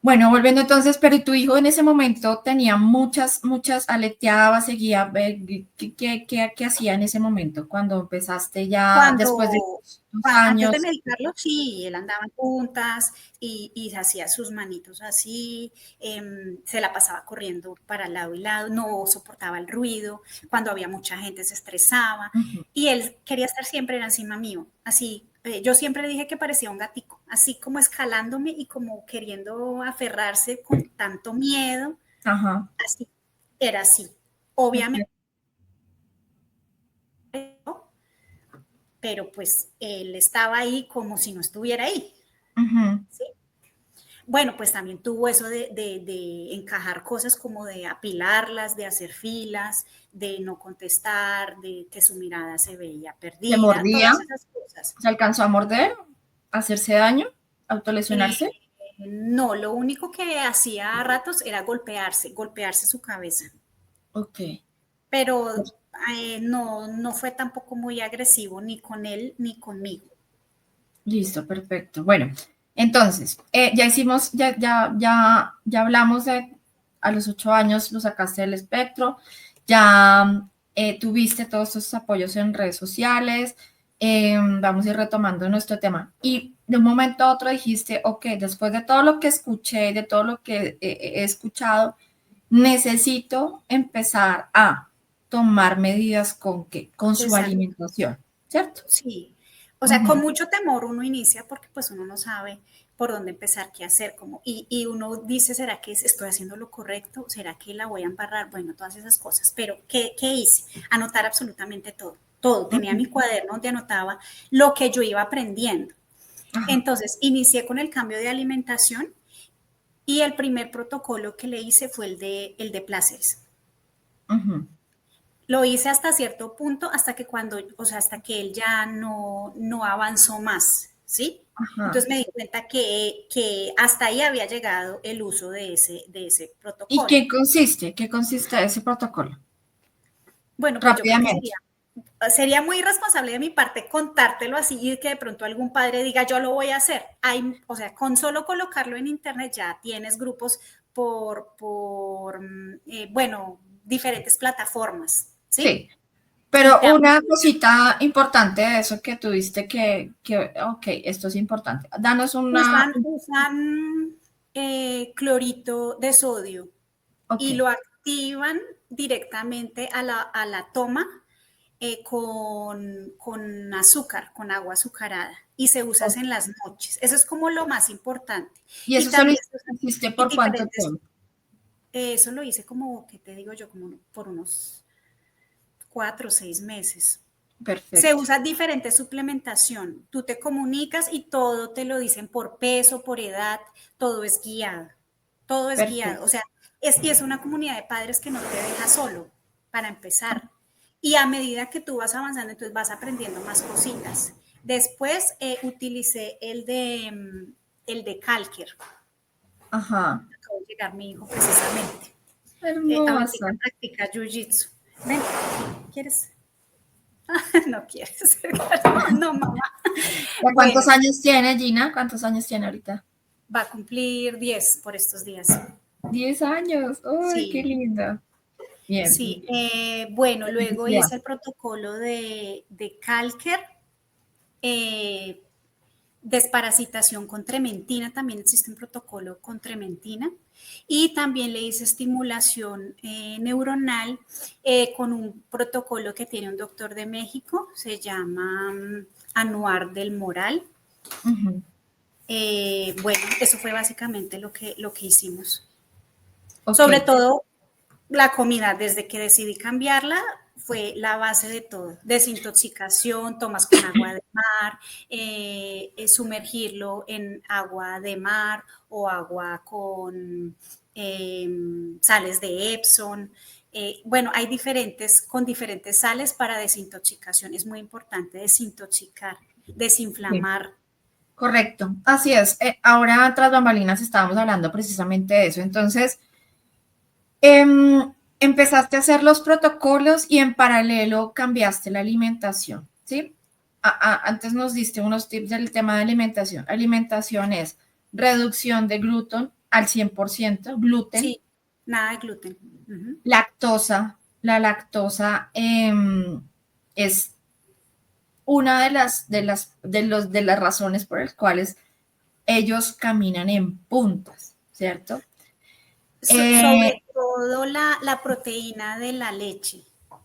Bueno, volviendo entonces, pero tu hijo en ese momento tenía muchas, aleteaba, seguía, ¿qué hacía en ese momento? Cuando empezaste ya, después de cuando, 2 años. antes de medicarlo, sí, él andaba en puntas y hacía sus manitos así, se la pasaba corriendo para lado y lado, no soportaba el ruido, cuando había mucha gente se estresaba Ujú. y él quería estar siempre encima mío, así. Yo siempre le dije que parecía un gatico, así como escalándome y como queriendo aferrarse con tanto miedo, Ajá, así, era así. ok. Obviamente, pero pues él estaba ahí como si no estuviera ahí. Ujú. ¿Sí? Bueno, pues también tuvo eso de encajar cosas como de apilarlas, de hacer filas, de no contestar, de que su mirada se veía ¿Se perdida, mordía? todas esas cosas. ¿Se alcanzó a morder? ¿Hacerse daño? Eh, ¿Autolesionarse? no, lo único que hacía a ratos era golpearse su cabeza, Ok. pero no fue tampoco muy agresivo ni con él ni conmigo. Listo, perfecto. Bueno, entonces, ya hicimos, ya hablamos de a los 8 años lo sacaste del espectro, ya tuviste todos estos apoyos en redes sociales, vamos a ir retomando nuestro tema. Y de un momento a otro dijiste, ok, después de todo lo que escuché, de todo lo que he escuchado, necesito empezar a tomar medidas con qué, con su Exacto. alimentación, ¿cierto? Sí, o sea, con Ujú. mucho temor uno inicia porque pues uno no sabe por dónde empezar, qué hacer, y uno dice, ¿será que estoy haciendo lo correcto? ¿Será que la voy a embarrar? Bueno, todas esas cosas, pero ¿qué hice? Anotar absolutamente todo, todo. Tenía mi Ujú. cuaderno donde anotaba lo que yo iba aprendiendo. Ajá. Entonces, inicié con el cambio de alimentación y el primer protocolo que le hice fue el de pláceres. Ujú. Lo hice hasta cierto punto, hasta que hasta que él ya no avanzó más, ¿sí? Ajá. Entonces me di cuenta que hasta ahí había llegado el uso de ese ¿Y protocolo. qué consiste? ¿Qué consiste ese protocolo? Bueno, pues yo creo que Rápidamente. sería muy irresponsable de mi parte contártelo así y que de pronto algún padre diga, yo lo voy a hacer. O sea, con solo colocarlo en internet ya tienes grupos bueno, diferentes plataformas, ¿sí? Sí. Y Pero te una apoyan. cosita importante de eso que tuviste ok, esto es importante. Danos una, Usan clorito de sodio ok, y lo activan directamente a la toma con azúcar, con agua azucarada, y se usa ok. en las noches. Eso es como lo más importante. ¿Y Y eso solo también se usan hiciste en por cuánto diferentes, tiempo? eso lo hice como, ¿qué te digo yo? Como por unos 4 o 6 meses. Se Perfecto, usa diferente suplementación. Tú te comunicas y todo te lo dicen por peso, por edad, todo es guiado. Todo es guiado. O perfecto. sea, y es una comunidad de padres que no te deja solo, para empezar. Y a medida que tú vas avanzando, entonces vas aprendiendo más cositas. Después utilicé el de Calker. Ajá. Acabo de llegar mi hijo precisamente. Ahorita Hermosa. practica Jiu-Jitsu. Ven, ¿quieres? No quieres. No, mamá. ¿Ya cuántos Bueno, años tiene Gina? ¿Cuántos años tiene ahorita? va a cumplir 10 por estos días. 10 años. ¡Uy, qué Sí, linda! Bien, muy sí. bien. Bueno, luego Felicidad. hice el protocolo de Calker, eh, desparasitación con trementina, también existe un protocolo con trementina, y también le hice estimulación neuronal con un protocolo que tiene un doctor de México, se llama Anuar del Moral. Ujú. Bueno, eso fue básicamente lo que hicimos. Ok, Sobre todo la comida, desde que decidí cambiarla, fue la base de todo. Desintoxicación, tomas con agua de mar, sumergirlo en agua de mar o agua con sales de Epsom. Bueno, hay con diferentes sales para desintoxicación. Es muy importante desintoxicar, sí, desinflamar. correcto. Así es. Ahora, tras bambalinas, estábamos hablando precisamente de eso. Entonces, empezaste a hacer los protocolos y en paralelo cambiaste la alimentación, ¿sí? Antes nos diste unos tips del tema de alimentación. Alimentación es reducción de gluten al 100%, gluten, Sí, nada de gluten. Ujú. lactosa. La lactosa es una de las razones por las cuales ellos caminan en puntas, ¿cierto? Eh, Sobre todo la proteína de la leche,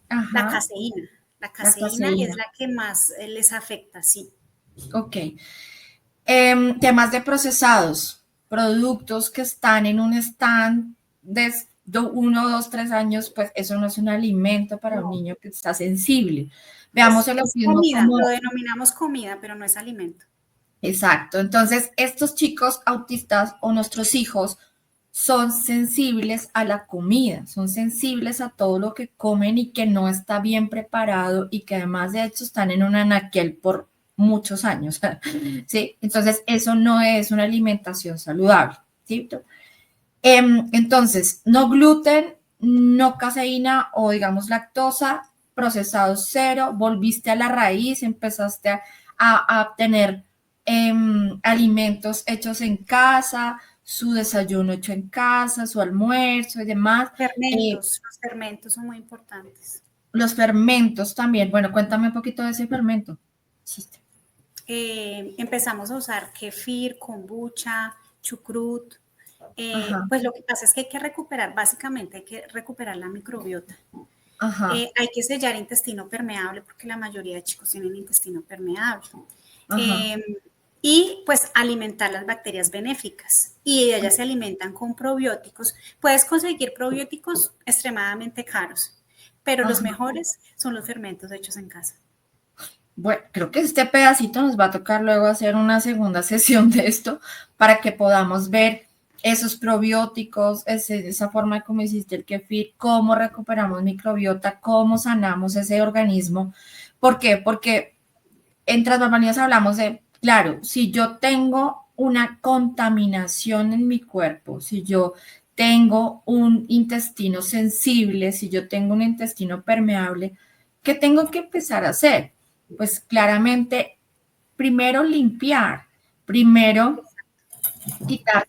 la ajá, caseína. La la caseína es caseína. la que más les afecta, sí. Ok. Temas de procesados, productos que están en un stand de 1, 2, 3 años, pues eso no es un alimento para un No, niño que está sensible. Veamos es, el es autismo comida, lo como denominamos comida, pero no es alimento. exacto. Entonces, estos chicos autistas o nuestros hijos son sensibles a la comida, son sensibles a todo lo que comen y que no está bien preparado y que además de hecho están en un anaquel por muchos años, ¿sí? Entonces, eso no es una alimentación saludable, ¿sí? Entonces, no gluten, no caseína o digamos lactosa, procesados cero, volviste a la raíz, empezaste a tener alimentos hechos en casa, su desayuno hecho en casa, su almuerzo y demás. Los fermentos son muy importantes. Los fermentos también. Bueno, cuéntame un poquito de ese fermento. Chiste. Empezamos a usar kefir, kombucha, chucrut. Ajá, Pues lo que pasa es que hay que recuperar, básicamente hay que recuperar la microbiota. ajá, Hay que sellar intestino permeable porque la mayoría de chicos tienen intestino permeable. ajá, Eh, y pues alimentar las bacterias benéficas. Y ellas se alimentan con probióticos. Puedes conseguir probióticos extremadamente caros, pero los ajá. mejores son los fermentos hechos en casa. Bueno, creo que este pedacito nos va a tocar luego hacer una segunda sesión de esto para que podamos ver esos probióticos, esa forma como hiciste el kefir, cómo recuperamos microbiota, cómo sanamos ese organismo. ¿Por qué? Porque en Tras Bambalinas hablamos de, claro, si yo tengo una contaminación en mi cuerpo, si yo tengo un intestino sensible, si yo tengo un intestino permeable, ¿qué tengo que empezar a hacer? Pues claramente, primero limpiar, primero quitar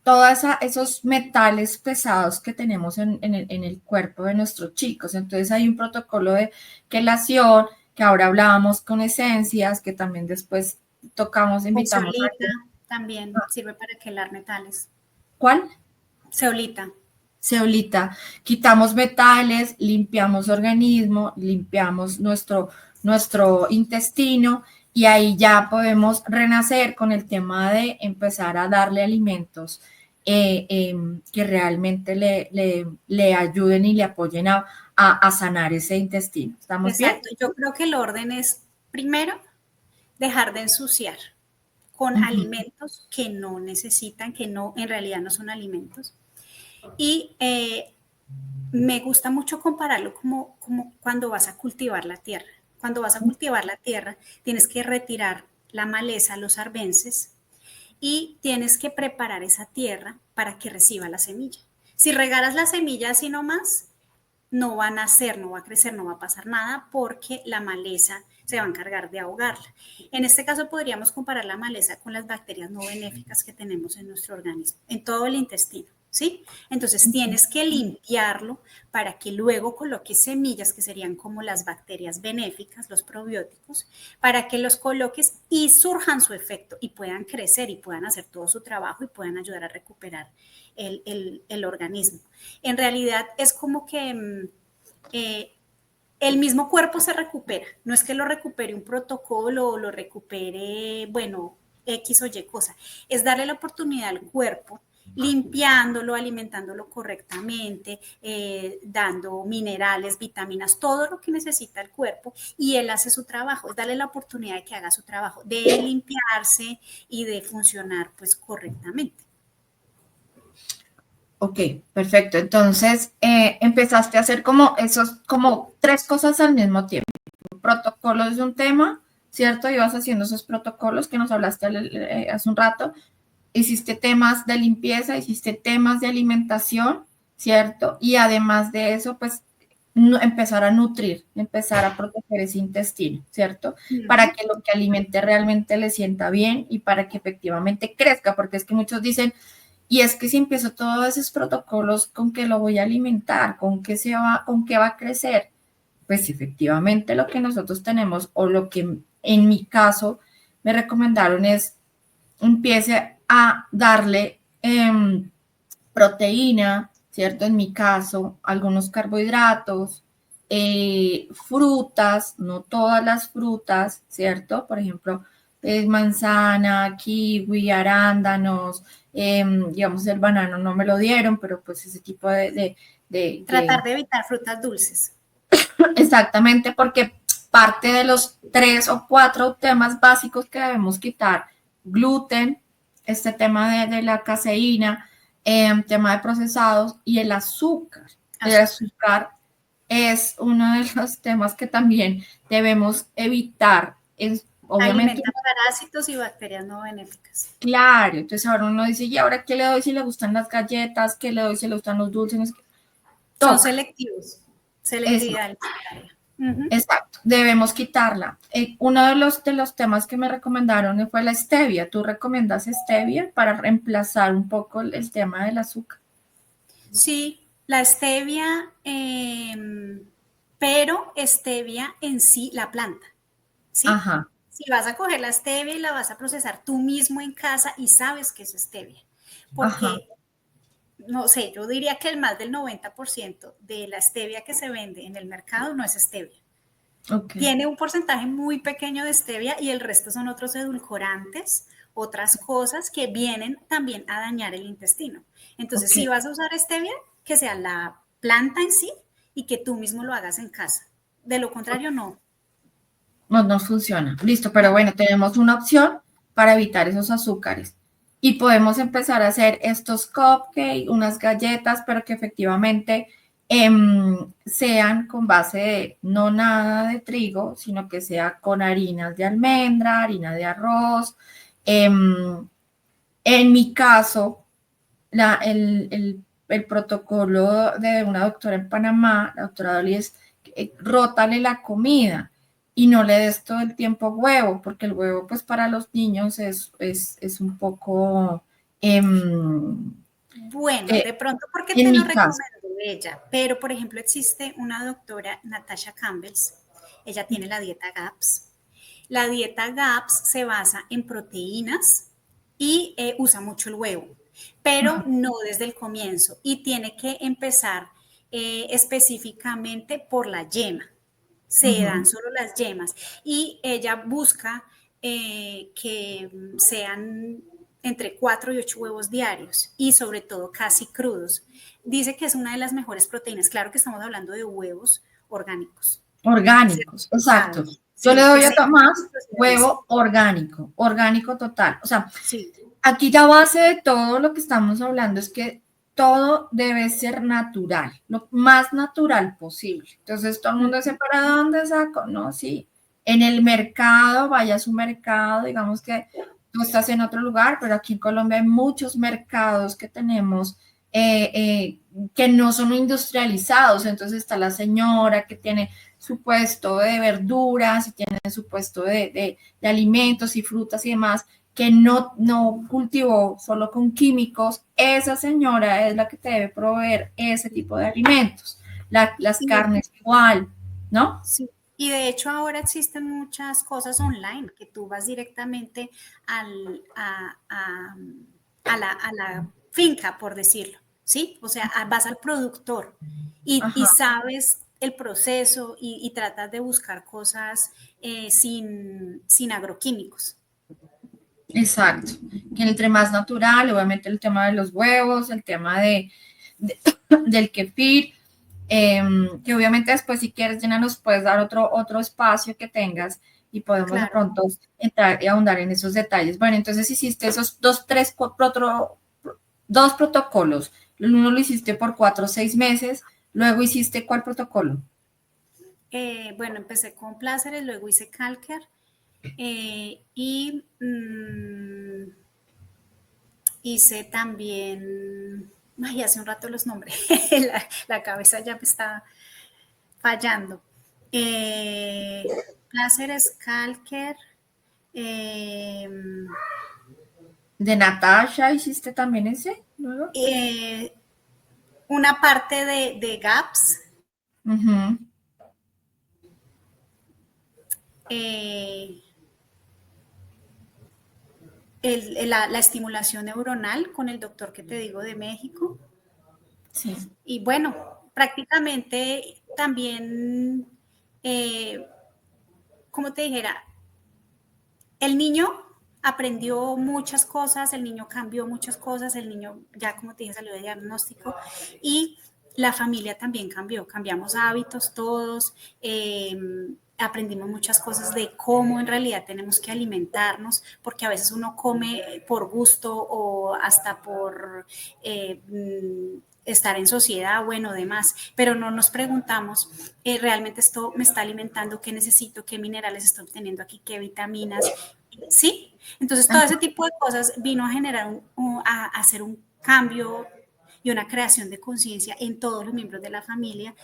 todos esos metales pesados que tenemos en el cuerpo de nuestros chicos. Entonces hay un protocolo de quelación, que ahora hablábamos con esencias, que también después tocamos, Con invitamos zeolita a... también sirve para quelar metales. ¿Cuál? Zeolita. Ceolita. Quitamos metales, limpiamos organismo, limpiamos nuestro intestino y ahí ya podemos renacer con el tema de empezar a darle alimentos que realmente le ayuden y le apoyen a sanar ese intestino. ¿Estamos bien? Exacto. Yo creo que el orden es, primero, dejar de ensuciar con Ujú. alimentos que no necesitan, que no, en realidad no son alimentos. Y me gusta mucho compararlo como cuando vas a cultivar la tierra. Cuando vas a cultivar la tierra, tienes que retirar la maleza, los arbences, y tienes que preparar esa tierra para que reciba la semilla. Si regaras la semilla así nomás, no va a nacer, no va a crecer, no va a pasar nada porque la maleza se va a encargar de ahogarla. En este caso podríamos comparar la maleza con las bacterias no benéficas que tenemos en nuestro organismo, en todo el intestino. ¿Sí? Entonces tienes que limpiarlo para que luego coloques semillas que serían como las bacterias benéficas, los probióticos, para que los coloques y surjan su efecto y puedan crecer y puedan hacer todo su trabajo y puedan ayudar a recuperar el organismo. En realidad es como que el mismo cuerpo se recupera, no es que lo recupere un protocolo o lo recupere, bueno, X o Y cosa, es darle la oportunidad al cuerpo limpiándolo, alimentándolo correctamente, dando minerales, vitaminas, todo lo que necesita el cuerpo y él hace su trabajo, es darle la oportunidad de que haga su trabajo, de limpiarse y de funcionar pues correctamente. Ok, perfecto. Entonces, empezaste a hacer como esos, como tres cosas al mismo tiempo. Protocolos de un tema, ¿cierto? Ibas haciendo esos protocolos que nos hablaste hace un rato. Hiciste temas de limpieza, hiciste temas de alimentación, ¿cierto? Y además de eso, pues empezar a nutrir, empezar a proteger ese intestino, ¿cierto? Uh Para -huh. que lo que alimente realmente le sienta bien y para que efectivamente crezca, porque es que muchos dicen, y es que si empiezo todos esos protocolos, ¿con qué lo voy a alimentar? ¿Con qué va a crecer? Pues efectivamente lo que nosotros tenemos o lo que en mi caso me recomendaron es empiece a darle proteína, ¿cierto? En mi caso, algunos carbohidratos, frutas, no todas las frutas, ¿cierto? Por ejemplo, manzana, kiwi, arándanos, digamos el banano no me lo dieron, pero pues ese tipo Tratar de evitar frutas dulces. exactamente, porque parte de los 3 o 4 temas básicos que debemos quitar, gluten, este tema de la caseína, tema de procesados y el azúcar. El Azúcar. azúcar es uno de los temas que también debemos evitar. Obviamente, Alimenta parásitos y bacterias no benéficas. claro, entonces ahora uno dice, ¿y ahora qué le doy si le gustan las galletas? ¿Qué le doy si le gustan los dulces? Son Toca. selectivos. Eso. Selectividad alimentaria. Uh -huh. Exacto. debemos quitarla. Uno de los temas que me recomendaron fue la stevia. ¿Tú recomiendas stevia para reemplazar un poco el tema del azúcar? Sí, la stevia, pero stevia en sí, la planta, ¿sí? Ajá, Si vas a coger la stevia y la vas a procesar tú mismo en casa y sabes que es stevia, ajá, porque, no sé, yo diría que el más del 90% de la stevia que se vende en el mercado no es stevia. ok, Tiene un porcentaje muy pequeño de stevia y el resto son otros edulcorantes, otras cosas que vienen también a dañar el intestino. Entonces, ok. si vas a usar stevia, que sea la planta en sí y que tú mismo lo hagas en casa. De lo contrario, no. No nos funciona. Listo, pero No. bueno, tenemos una opción para evitar esos azúcares. Y podemos empezar a hacer estos cupcakes, unas galletas, pero que efectivamente sean con base de no nada de trigo, sino que sea con harinas de almendra, harina de arroz. En mi caso, el protocolo de una doctora en Panamá, la doctora Dolly, es rótale la comida y no le des todo el tiempo huevo, porque el huevo, pues para los niños es un poco, em, Bueno, eh, de pronto porque en te lo mi caso. recomendó ella, pero por ejemplo existe una doctora, Natasha Campbells, ella tiene la dieta GAPS. La dieta GAPS se basa en proteínas y usa mucho el huevo, pero Ajá, no desde el comienzo y tiene que empezar específicamente por la yema. Se dan ujú. solo las yemas y ella busca que sean entre 4 y 8 huevos diarios y sobre todo casi crudos. Dice que es una de las mejores proteínas. Claro que estamos hablando de huevos orgánicos, Orgánicos, exacto. certificados, Yo le sí, que doy sean otra más, industriales. huevo orgánico, orgánico total. O sea, Sí, aquí la base de todo lo que estamos hablando es que todo debe ser natural, lo más natural posible. Entonces todo el mundo dice, ¿para dónde saco? No, sí, en el mercado, vaya a su mercado, digamos que tú estás en otro lugar, pero aquí en Colombia hay muchos mercados que tenemos que no son industrializados. Entonces está la señora que tiene su puesto de verduras y tiene su puesto de alimentos y frutas y demás que no cultivó solo con químicos, esa señora es la que te debe proveer ese tipo de alimentos. Las y de, carnes igual, ¿no? sí. Y de hecho ahora existen muchas cosas online que tú vas directamente al, a la finca, por decirlo, ¿sí? O sea, vas al productor y Ajá, sabes el proceso y tratas de buscar cosas sin agroquímicos. exacto. Que entre más natural, obviamente el tema de los huevos, el tema de del kefir, que obviamente después si quieres, Jenna, nos puedes dar otro espacio que tengas y podemos de Claro. pronto entrar y ahondar en esos detalles. Bueno, entonces hiciste esos dos protocolos. Uno lo hiciste por 4 o 6 meses, luego hiciste ¿cuál protocolo? Bueno, empecé con Pláceres, luego hice Calker y hice también, ay, hace un rato los nombré, la cabeza ya me está fallando. Pláceres, Calker, eh, De Natasha, ¿hiciste también ese? ¿Luego? una parte de GAPS, Ujú. eh, la estimulación neuronal con el doctor que te digo de México. Sí. Y bueno, prácticamente también, eh, como te dijera, el niño aprendió muchas cosas, el niño cambió muchas cosas, el niño ya, como te dije, salió de diagnóstico y la familia también cambió, cambiamos hábitos todos, aprendimos muchas cosas de cómo en realidad tenemos que alimentarnos, porque a veces uno come por gusto o hasta por estar en sociedad, bueno, demás, pero no nos preguntamos, realmente esto me está alimentando, qué necesito, qué minerales estoy obteniendo aquí, qué vitaminas, ¿sí? Entonces todo ese tipo de cosas vino a generar, a hacer un cambio y una creación de conciencia en todos los miembros de la familia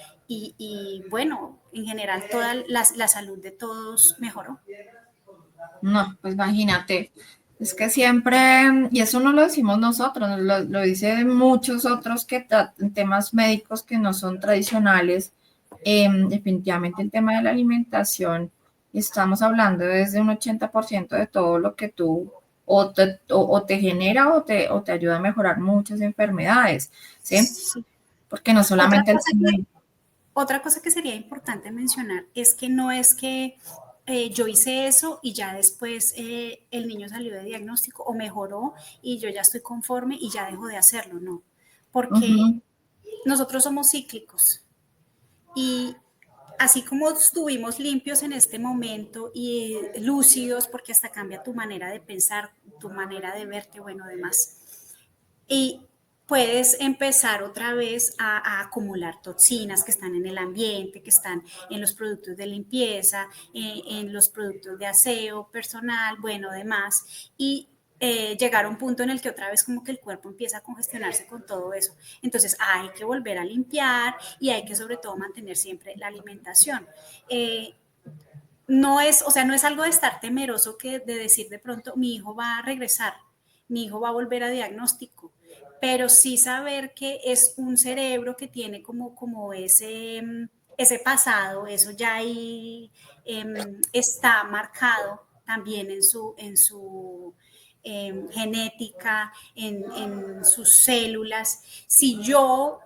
bueno, en general toda la salud de todos mejoró. No, pues imagínate, es que siempre, y eso no lo decimos nosotros, lo dicen muchos otros que tratan temas médicos que no son tradicionales. Definitivamente el tema de la alimentación, estamos hablando desde un 80% de todo lo que tú o te genera o te ayuda a mejorar muchas enfermedades, ¿sí? Sí. Porque no Otra solamente el cosa que, otra cosa que sería importante mencionar es que no es que yo hice eso y ya después el niño salió de diagnóstico o mejoró y yo ya estoy conforme y ya dejo de hacerlo, no. Porque uh-huh. nosotros somos cíclicos y así como estuvimos limpios en este momento y lúcidos, porque hasta cambia tu manera de pensar, tu manera de verte, bueno, demás. Y puedes empezar otra vez a acumular toxinas que están en el ambiente, que están en los productos de limpieza, en los productos de aseo personal, bueno, demás. Y llegar a un punto en el que otra vez como que el cuerpo empieza a congestionarse con todo eso. Entonces hay que volver a limpiar y hay que sobre todo mantener siempre la alimentación. No es, o sea, no es algo de estar temeroso que de decir de pronto mi hijo va a regresar, mi hijo va a volver a diagnóstico, pero sí saber que es un cerebro que tiene como ese pasado, eso ya ahí está marcado también en su genética, en sus células. Si yo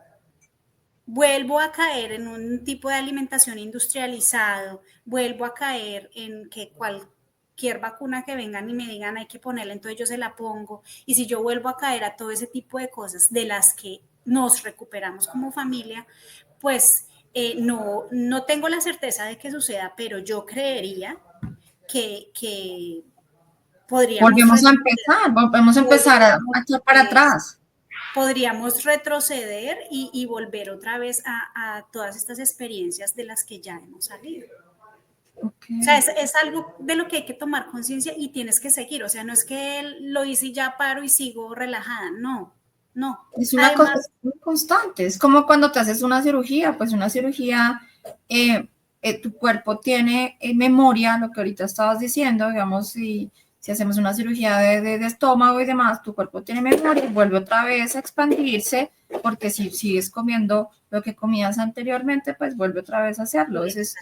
vuelvo a caer en un tipo de alimentación industrializado, vuelvo a caer en que cualquier vacuna que vengan y me digan hay que ponerla, entonces yo se la pongo. Y si yo vuelvo a caer a todo ese tipo de cosas de las que nos recuperamos como familia, pues no tengo la certeza de que suceda, pero yo creería que podríamos Volvemos a retroceder, empezar, volvemos a empezar podríamos a echar para atrás. podríamos retroceder volver otra vez a todas estas experiencias de las que ya hemos salido. O sea, Okay. es algo de lo que hay que tomar conciencia y tienes que seguir. O sea, no es que lo hice y ya paro y sigo relajada. No, no. Es una cosa Además, muy constante, es como cuando te haces una cirugía, pues una cirugía, tu cuerpo tiene memoria, lo que ahorita estabas diciendo, digamos, si hacemos una cirugía de estómago y demás, tu cuerpo tiene memoria y vuelve otra vez a expandirse, porque si sigues comiendo lo que comías anteriormente, pues vuelve otra vez a hacerlo, es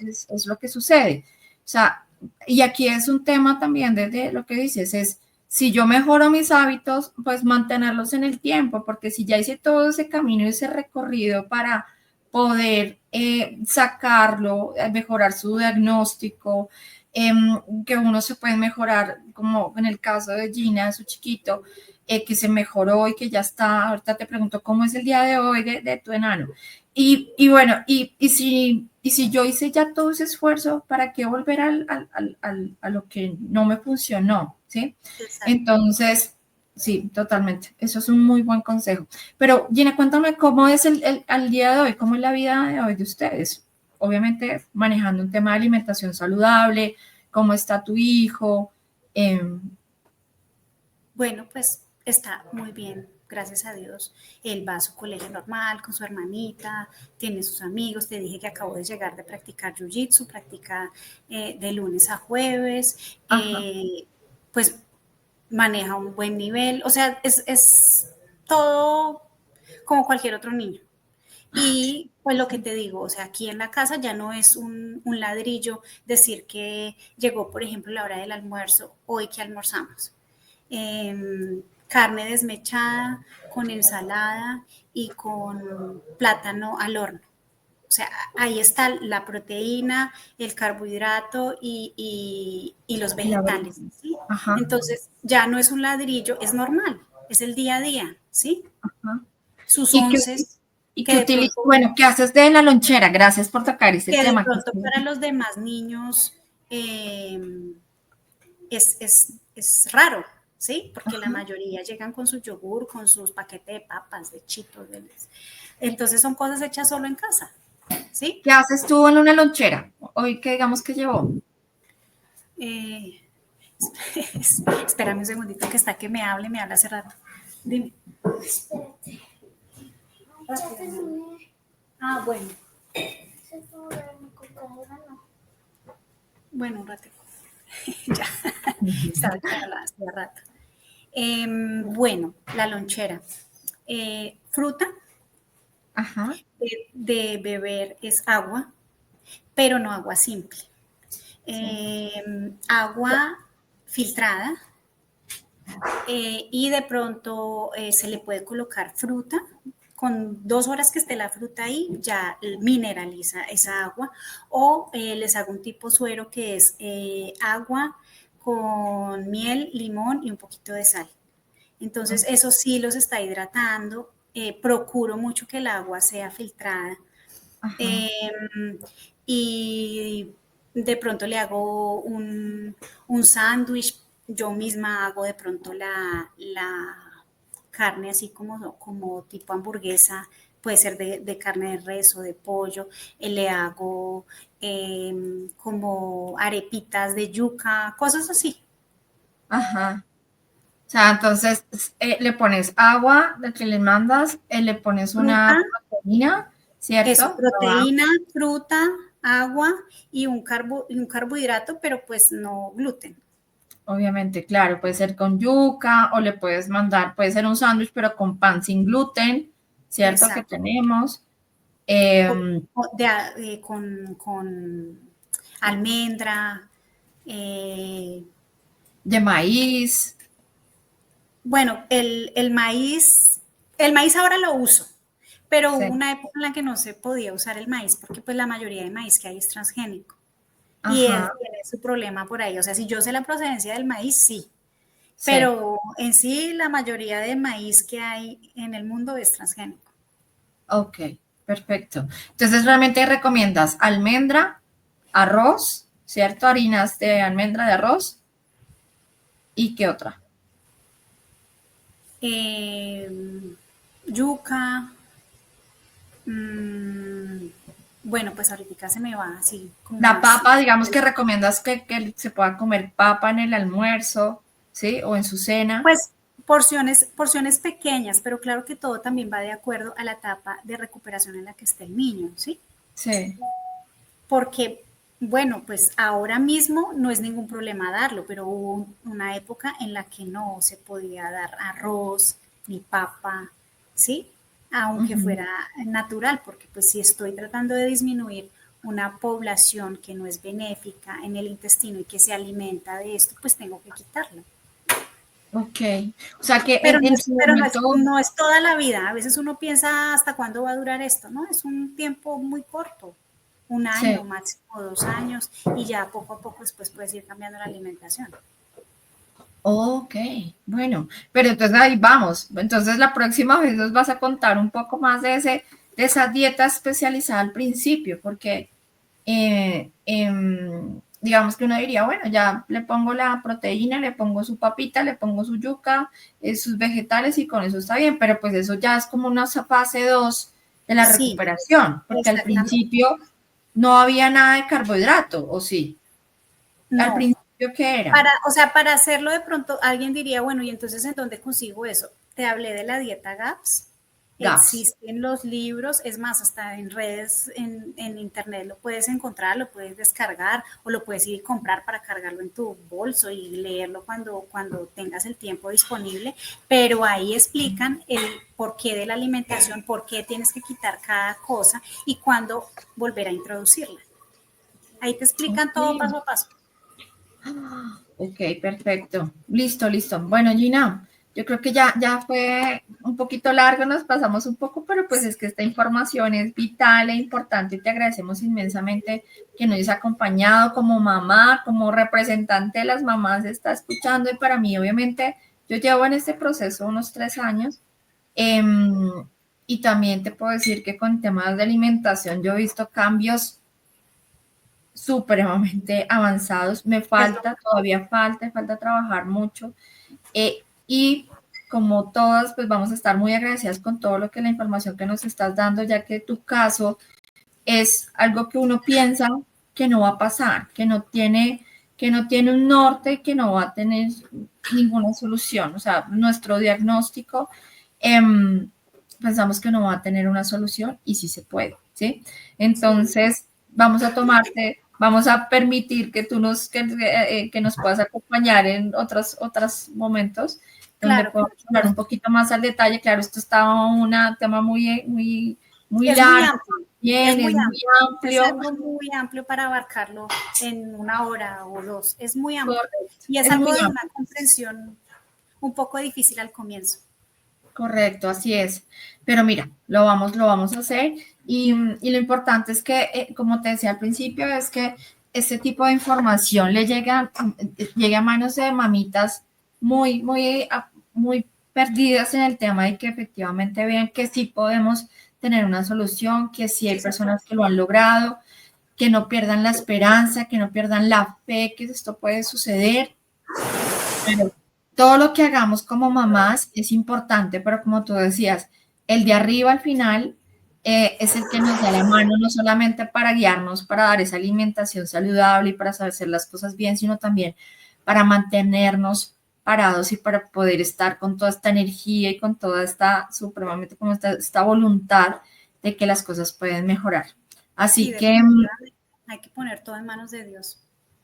lo que sucede. O sea, y aquí es un tema también de lo que dices, es si yo mejoro mis hábitos, pues mantenerlos en el tiempo, porque si ya hice todo ese camino y ese recorrido para poder sacarlo, mejorar su diagnóstico, que uno se puede mejorar, como en el caso de Gina, su chiquito, que se mejoró y que ya está, ahorita te pregunto cómo es el día de hoy de tu enano. Y bueno, y si yo hice ya todo ese esfuerzo, ¿para qué volver a lo que no me funcionó? ¿Sí? exacto. Entonces, sí, totalmente. Eso es un muy buen consejo. Pero, Gina, cuéntame cómo es al día de hoy, cómo es la vida de hoy de ustedes. Obviamente, manejando un tema de alimentación saludable, cómo está tu hijo. Eh, Bueno, pues está muy bien, gracias a Dios. Él va a su colegio normal con su hermanita, tiene sus amigos. Te dije que acabó de llegar de practicar jiu-jitsu, practica de lunes a jueves. ajá, Pues maneja un buen nivel. O sea, es todo como cualquier otro niño. Y pues lo que te digo, o sea, aquí en la casa ya no es un ladrillo decir que llegó, por ejemplo, la hora del almuerzo, hoy que almorzamos. Carne desmechada con ensalada y con plátano al horno. O sea, ahí está la proteína, el carbohidrato y los y la verdad, vegetales, ¿sí? ajá, Entonces, ya no es un ladrillo, es normal, es el día a día, ¿sí? ajá. Sus ¿Y qué, onces, y que qué de utilizas? pronto Bueno, ¿qué haces de la lonchera? Gracias por tocar ese que de tema. pronto para los demás niños eh, es raro, ¿sí? Porque la Ajá. mayoría llegan con su yogur, con sus paquetes de papas, de chitos. Entonces son cosas hechas solo en casa, ¿sí? ¿Qué haces tú en una lonchera? Hoy que digamos que llevó. Eh, espérame un segundito que está que me habla hace rato. Dime. Ah, bueno. Bueno, un ratito. Ya, estaba charlando hace rato. Bueno, la lonchera. Fruta Ajá, de beber es agua, pero no agua simple. sí. Agua filtrada y de pronto se le puede colocar fruta. Con 2 horas que esté la fruta ahí, ya mineraliza esa agua. O les hago un tipo suero que es agua con miel, limón y un poquito de sal. Entonces, eso sí los está hidratando. Procuro mucho que el agua sea filtrada. Ajá. Eh, y de pronto le hago un sándwich. Yo misma hago de pronto la carne así como tipo hamburguesa. Puede ser de carne de res o de pollo. Le hago como arepitas de yuca, cosas así. Ajá. O sea, entonces le pones agua, de que le mandas, le pones Fruta, una proteína, eso, ¿cierto? proteína, fruta, agua y un carbohidrato, pero pues no gluten. Obviamente, claro, puede ser con yuca o le puedes mandar, puede ser un sándwich, pero con pan sin gluten, ¿cierto? Que Exacto. tenemos. O- em, con almendra. eh, de maíz. bueno, el maíz ahora lo uso, pero hubo Sí. una época en la que no se podía usar el maíz porque pues la mayoría de maíz que hay es transgénico y Ajá, él tiene su problema por ahí. O sea, si yo sé la procedencia del maíz, sí, sí. pero en sí la mayoría de maíz que hay en el mundo es transgénico. Ok, perfecto. Entonces, realmente recomiendas almendra, arroz, ¿cierto? Harinas de almendra de arroz. ¿Y qué otra? Eh, yuca. Mm, bueno, pues ahorita se me va así como La así. papa, digamos que recomiendas que se pueda comer papa en el almuerzo, ¿sí? O en su cena. Pues porciones pequeñas, pero claro que todo también va de acuerdo a la etapa de recuperación en la que esté el niño, ¿sí? Sí. Porque, bueno, pues ahora mismo no es ningún problema darlo, pero hubo una época en la que no se podía dar arroz ni papa, ¿sí? Aunque Ujú. fuera natural, porque pues si estoy tratando de disminuir una población que no es benéfica en el intestino y que se alimenta de esto, pues tengo que quitarlo. Ok. O sea que Pero, en su momento, no es toda la vida. A veces uno piensa hasta cuándo va a durar esto, ¿no? Es un tiempo muy corto, un año, sí. máximo 2 años, y ya poco a poco después puedes ir cambiando la alimentación. Ok, bueno, pero entonces ahí vamos. Entonces la próxima vez nos vas a contar un poco más de esa dieta especializada al principio, porque digamos que uno diría, bueno, ya le pongo la proteína, le pongo su papita, le pongo su yuca, sus vegetales y con eso está bien, pero pues eso ya es como una fase 2 de la Sí, recuperación, porque al exactamente. principio no había nada de carbohidrato, ¿o sí? Al No. principio, ¿qué era? O sea, para hacerlo de pronto alguien diría, bueno, ¿y entonces en dónde consigo eso? Te hablé de la dieta GAPS. GAPS. Existen los libros, es más, hasta en redes, en internet lo puedes encontrar, lo puedes descargar o lo puedes ir a comprar para cargarlo en tu bolso y leerlo cuando tengas el tiempo disponible, pero ahí explican el porqué de la alimentación, por qué tienes que quitar cada cosa y cuándo volver a introducirla. Ahí te explican todo Ok. paso a paso. Ok, perfecto. Listo, listo. Bueno, Gina, yo creo que ya fue un poquito largo, nos pasamos un poco, pero pues es que esta información es vital e importante y te agradecemos inmensamente que nos hayas acompañado como mamá, como representante de las mamás, está escuchando y para mí, obviamente, yo llevo en este proceso unos 3 años. Y también te puedo decir que con temas de alimentación yo he visto cambios supremamente avanzados. Me Es lo falta, todavía falta trabajar mucho. Y como todas, pues vamos a estar muy agradecidas con todo lo que la información que nos estás dando, ya que tu caso es algo que uno piensa que no va a pasar, que no tiene un norte, que no va a tener ninguna solución. O sea, nuestro diagnóstico, pensamos que no va a tener una solución y sí se puede, ¿sí? Sí, Entonces, vamos a permitir que que nos puedas acompañar en otros momentos donde claro, con podamos mucho hablar un gusto. poquito más al detalle. Claro, esto está un tema muy Es muy largo, amplio, es bien, muy es muy amplio. Es amplio. algo muy amplio para abarcarlo en una hora o dos. Es muy amplio. Correcto, Y es es muy algo de una amplio. comprensión un poco difícil al comienzo. Correcto, así es. Pero mira, lo vamos a hacer y lo importante es que, como te decía al principio, es que este tipo de información llegue a manos de mamitas muy perdidas en el tema y que efectivamente vean que sí podemos tener una solución, que sí hay Sí se puede. personas que lo han logrado, que no pierdan la esperanza, que no pierdan la fe que esto puede suceder. Pero todo lo que hagamos como mamás es importante, pero como tú decías, el de arriba al final es el que nos da la mano, no solamente para guiarnos, para dar esa alimentación saludable y para saber hacer las cosas bien, sino también para mantenernos parados y para poder estar con toda esta energía y con toda supremamente como esta voluntad de que las cosas pueden mejorar. Sí, Así que definitivamente. Hay que poner todo en manos de Dios.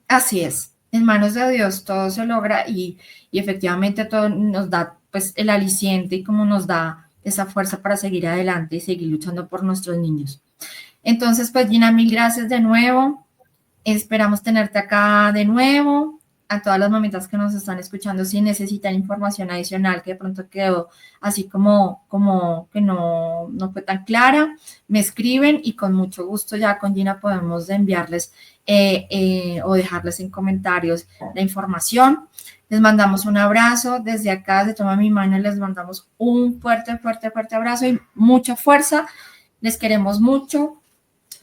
así es, en manos de Dios todo se logra y efectivamente todo nos da pues el aliciente y como nos da esa fuerza para seguir adelante y seguir luchando por nuestros niños. Entonces, pues Gina, mil gracias de nuevo. Esperamos tenerte acá de nuevo. A todas las mamitas que nos están escuchando, si necesitan información adicional que de pronto quedó así como que no fue tan clara, me escriben y con mucho gusto ya con Gina podemos enviarles o dejarles en comentarios la información. Les mandamos un abrazo desde acá, de Toma mi mano, les mandamos un fuerte abrazo y mucha fuerza. Les queremos mucho.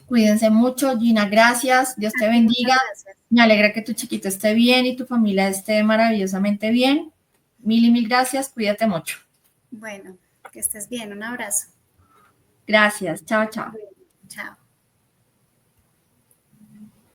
Cuídense mucho, Gina, gracias. Dios te Muchas bendiga. gracias. Me alegra que tu chiquito esté bien y tu familia esté maravillosamente bien. Mil y mil gracias. Cuídate mucho. Bueno, que estés bien. Un abrazo. Gracias. Chao, chao. Bueno, chao.